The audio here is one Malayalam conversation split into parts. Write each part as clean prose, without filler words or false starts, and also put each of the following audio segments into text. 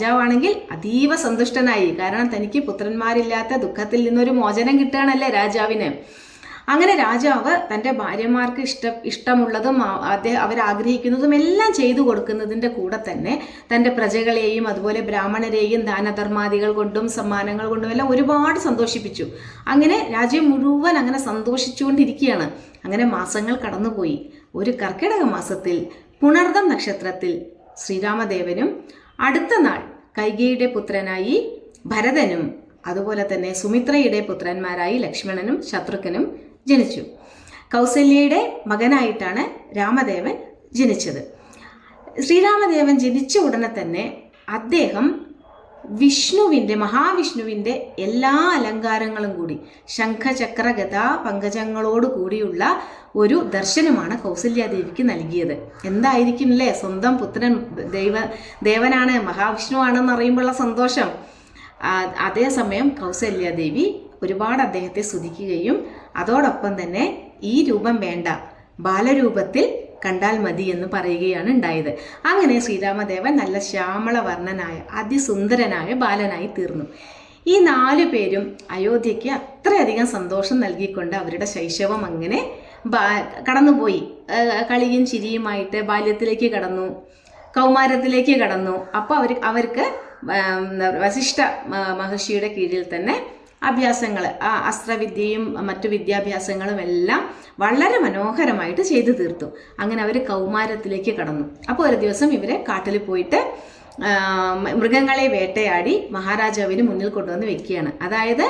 രാജാവാണെങ്കിൽ അതീവ സന്തുഷ്ടനായി. കാരണം തനിക്ക് പുത്രന്മാരില്ലാത്ത ദുഃഖത്തിൽ നിന്നൊരു മോചനം കിട്ടുകയാണല്ലേ രാജാവിന്. അങ്ങനെ രാജാവ് തൻ്റെ ഭാര്യമാർക്ക് ഇഷ്ടമുള്ളതും അവരാഗ്രഹിക്കുന്നതും എല്ലാം ചെയ്തു കൊടുക്കുന്നതിൻ്റെ കൂടെ തന്നെ തൻ്റെ പ്രജകളെയും അതുപോലെ ബ്രാഹ്മണരെയും ദാനധർമാദികൾ കൊണ്ടും സമ്മാനങ്ങൾ കൊണ്ടും എല്ലാം ഒരുപാട് സന്തോഷിപ്പിച്ചു. അങ്ങനെ രാജ്യം മുഴുവൻ അങ്ങനെ സന്തോഷിച്ചുകൊണ്ടിരിക്കുകയാണ്. അങ്ങനെ മാസങ്ങൾ കടന്നുപോയി. ഒരു കർക്കിടക മാസത്തിൽ പുണർദം നക്ഷത്രത്തിൽ ശ്രീരാമദേവനും അടുത്ത നാൾ കൈകേയിയുടെ പുത്രനായി ഭരതനും അതുപോലെ തന്നെ സുമിത്രയുടെ പുത്രന്മാരായി ലക്ഷ്മണനും ശത്രുഘ്നും ജനിച്ചു. കൗസല്യയുടെ മകനായിട്ടാണ് രാമദേവൻ ജനിച്ചത്. ശ്രീരാമദേവൻ ജനിച്ച ഉടനെ തന്നെ അദ്ദേഹം മഹാവിഷ്ണുവിൻ്റെ എല്ലാ അലങ്കാരങ്ങളും കൂടി ശംഖചക്ര ഗദാ പങ്കജങ്ങളോട് കൂടിയുള്ള ഒരു ദർശനമാണ് കൗസല്യാദേവിക്ക് നൽകിയത്. എന്തായിരിക്കും അല്ലേ, സ്വന്തം പുത്രൻ ദേവനാണ്, മഹാവിഷ്ണുവാണെന്ന് അറിയുമ്പോഴുള്ള സന്തോഷം. അതേസമയം കൗസല്യാദേവി ഒരുപാട് അദ്ദേഹത്തെ സ്തുതിക്കുകയും അതോടൊപ്പം തന്നെ ഈ രൂപം വേണ്ട, ബാലരൂപത്തിൽ കണ്ടാൽ മതി എന്ന് പറയുകയാണ് ഉണ്ടായത്. അങ്ങനെ ശ്രീരാമദേവൻ നല്ല ശ്യാമളവർണ്ണനായ അതിസുന്ദരനായ ബാലനായി തീർന്നു. ഈ 4 പേരും അയോധ്യയ്ക്ക് അത്രയധികം സന്തോഷം നൽകിക്കൊണ്ട് അവരുടെ ശൈശവം അങ്ങനെ കടന്നുപോയി. കളിയും ചിരിയുമായിട്ട് ബാല്യത്തിലേക്ക് കടന്നു, കൗമാരത്തിലേക്ക് കടന്നു. അപ്പോൾ അവർക്ക് വസിഷ്ഠ മഹർഷിയുടെ കീഴിൽ തന്നെ അഭ്യാസങ്ങൾ, അസ്ത്രവിദ്യയും മറ്റു വിദ്യാഭ്യാസങ്ങളും എല്ലാം വളരെ മനോഹരമായിട്ട് ചെയ്തു തീർത്തു. അങ്ങനെ അവർ കൗമാരത്തിലേക്ക് കടന്നു. അപ്പോൾ ഒരു ദിവസം ഇവരെ കാട്ടിൽ പോയിട്ട് മൃഗങ്ങളെ വേട്ടയാടി മഹാരാജാവിന് മുന്നിൽ കൊണ്ടുവന്ന് വെക്കുകയാണ്. അതായത്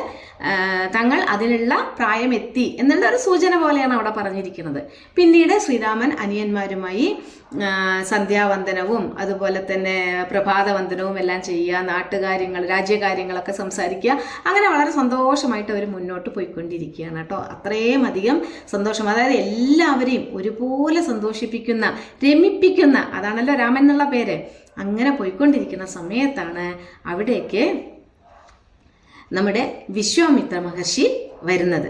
തങ്ങൾ അതിനുള്ള പ്രായം എത്തി എന്നുള്ള ഒരു സൂചന പോലെയാണ് അവിടെ പറഞ്ഞിരിക്കുന്നത്. പിന്നീട് ശ്രീരാമൻ അനിയന്മാരുമായി സന്ധ്യാവന്ദനവും അതുപോലെ തന്നെ പ്രഭാതവന്ദനവും എല്ലാം ചെയ്യുക, നാട്ടുകാര്യങ്ങൾ രാജ്യകാര്യങ്ങളൊക്കെ സംസാരിക്കുക. അങ്ങനെ വളരെ സന്തോഷമായിട്ട് അവർ മുന്നോട്ട് പോയിക്കൊണ്ടിരിക്കുകയാണ് കേട്ടോ. അത്രയും അധികം സന്തോഷം, അതായത് എല്ലാവരെയും ഒരുപോലെ സന്തോഷിപ്പിക്കുന്ന, രമിപ്പിക്കുന്ന, അതാണല്ലോ രാമൻ എന്നുള്ള പേര്. അങ്ങനെ പോയിക്കൊണ്ടിരിക്കുന്ന സമയത്താണ് അവിടേക്ക് നമ്മുടെ വിശ്വാമിത്ര മഹർഷി വരുന്നത്.